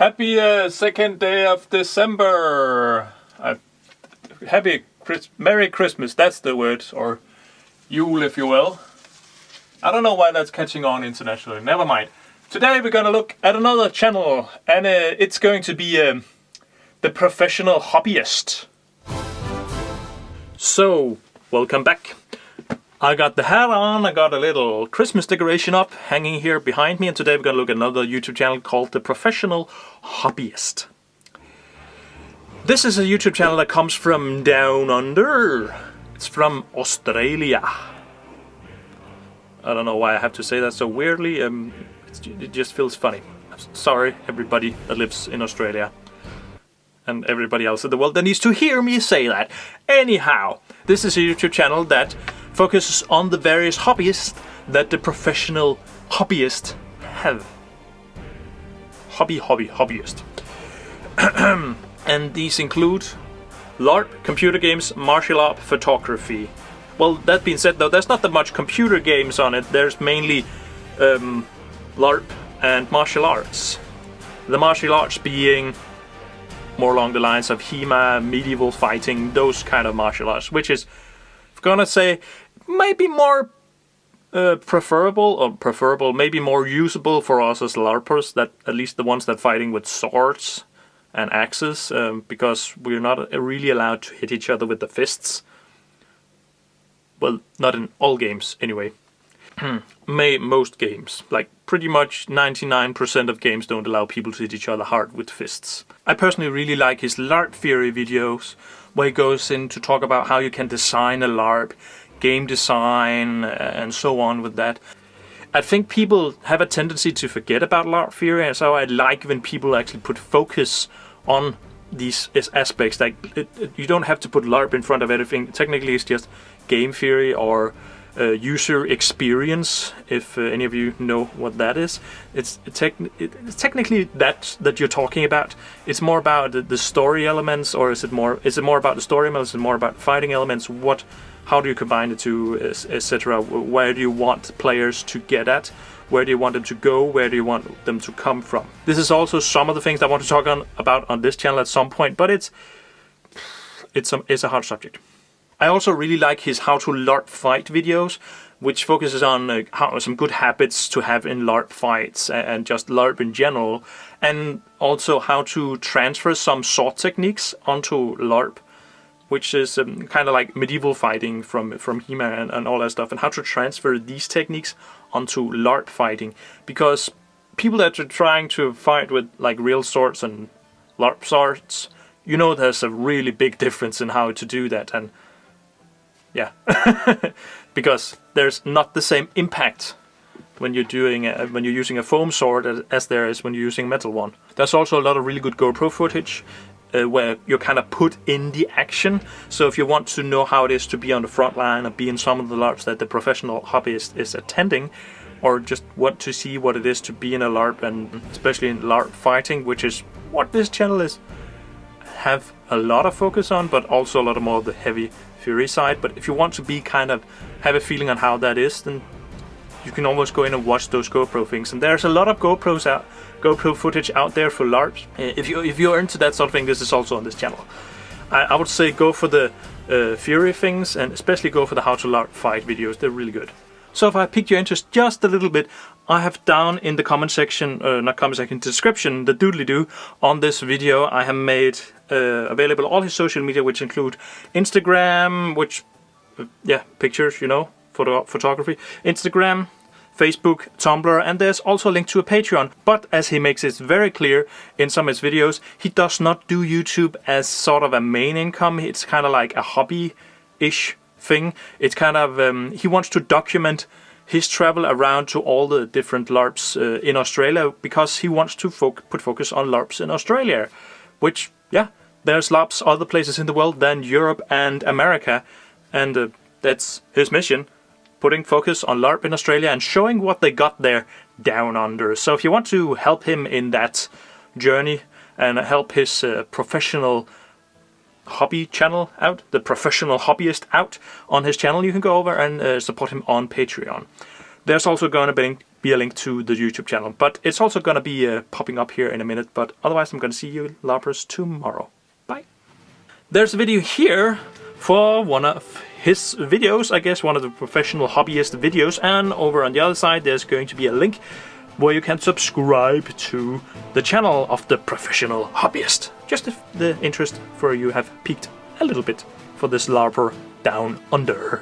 Happy second day of December. Merry Christmas, that's the word, or Yule if you will. I don't know why that's catching on internationally, never mind. Today we're gonna look at another channel, and it's going to be the Professional Hobbyist. So, welcome back. I got the hat on, I got a little Christmas decoration up, hanging here behind me, and today we're gonna look at another YouTube channel called the Professional Hobbyist. This is a YouTube channel that comes from down under. It's from Australia. I don't know why I have to say that so weirdly, it just feels funny. Sorry, everybody that lives in Australia. And everybody else in the world that needs to hear me say that. Anyhow, this is a YouTube channel that focuses on the various hobbies that the professional hobbyist have. Hobbyist. And these include LARP, computer games, martial art, photography. Well, that being said though, there's not that much computer games on it. There's mainly LARP and martial arts. The martial arts being more along the lines of HEMA, medieval fighting, those kind of martial arts, which is, I'm gonna say, maybe more preferable, maybe more usable for us as LARPers, that at least the ones that fighting with swords and axes, because we're not really allowed to hit each other with the fists. Well, not in all games anyway. Most games, like pretty much 99% of games, don't allow people to hit each other hard with fists. I personally really like his LARP Theory videos, where he goes in to talk about how you can design a LARP, game design, and so on with that. I think people have a tendency to forget about LARP Theory, and so I like when people actually put focus on these aspects. Like you don't have to put LARP in front of everything. Technically, it's just game theory or user experience, if any of you know what that is. It's technically that you're talking about. It's more about the story elements, or is it more about the story elements and more about fighting elements? How do you combine the two, etc.? Where do you want players to get at? Where do you want them to go? Where do you want them to come from? This is also some of the things I want to talk about on this channel at some point, but it's a hard subject. I also really like his How to LARP Fight videos, which focuses on some good habits to have in LARP fights and just LARP in general, and also how to transfer some sword techniques onto LARP, which is kind of like medieval fighting from HEMA and all that stuff, and how to transfer these techniques onto LARP fighting, because people that are trying to fight with like real swords and LARP swords, you know there's a really big difference in how to do that, and yeah, because there's not the same impact when you're using a foam sword as there is when you're using a metal one. There's also a lot of really good GoPro footage where you're kind of put in the action. So if you want to know how it is to be on the front line or be in some of the LARPs that the Professional Hobbyist is attending, or just want to see what it is to be in a LARP, and especially in LARP fighting, which is what this channel have a lot of focus on, but also a lot more of the heavy theory side. But if you want to be kind of have a feeling on how that is, then you can almost go in and watch those GoPro things. And there's a lot of GoPro footage out there for LARPs. If you're into that sort of thing, this is also on this channel. I would say go for the theory things, and especially go for the How to LARP Fight videos. They're really good. So if I piqued your interest just a little bit, I have down in the comment section, description, the doodly-doo on this video, I have made available all his social media, which include Instagram, pictures, photography, Instagram, Facebook, Tumblr, and there's also a link to a Patreon. But as he makes it very clear in some of his videos, he does not do YouTube as sort of a main income. It's kind of like a hobby-ish thing. It's kind of, he wants to document his travel around to all the different LARPs in Australia, because he wants to put focus on LARPs in Australia, which, yeah, there's LARPs other places in the world than Europe and America, and that's his mission, putting focus on LARP in Australia and showing what they got there down under. So if you want to help him in that journey and help his professional hobby channel out, the Professional Hobbyist out on his channel, you can go over and support him on Patreon. There's also going to be a link to the YouTube channel. But it's also going to be popping up here in a minute. But otherwise, I'm going to see you LARPers tomorrow. Bye. There's a video here for one of his videos, I guess one of the Professional Hobbyist videos, and over on the other side there's going to be a link where you can subscribe to the channel of the Professional Hobbyist. Just if the interest for you have peaked a little bit for this LARPer down under.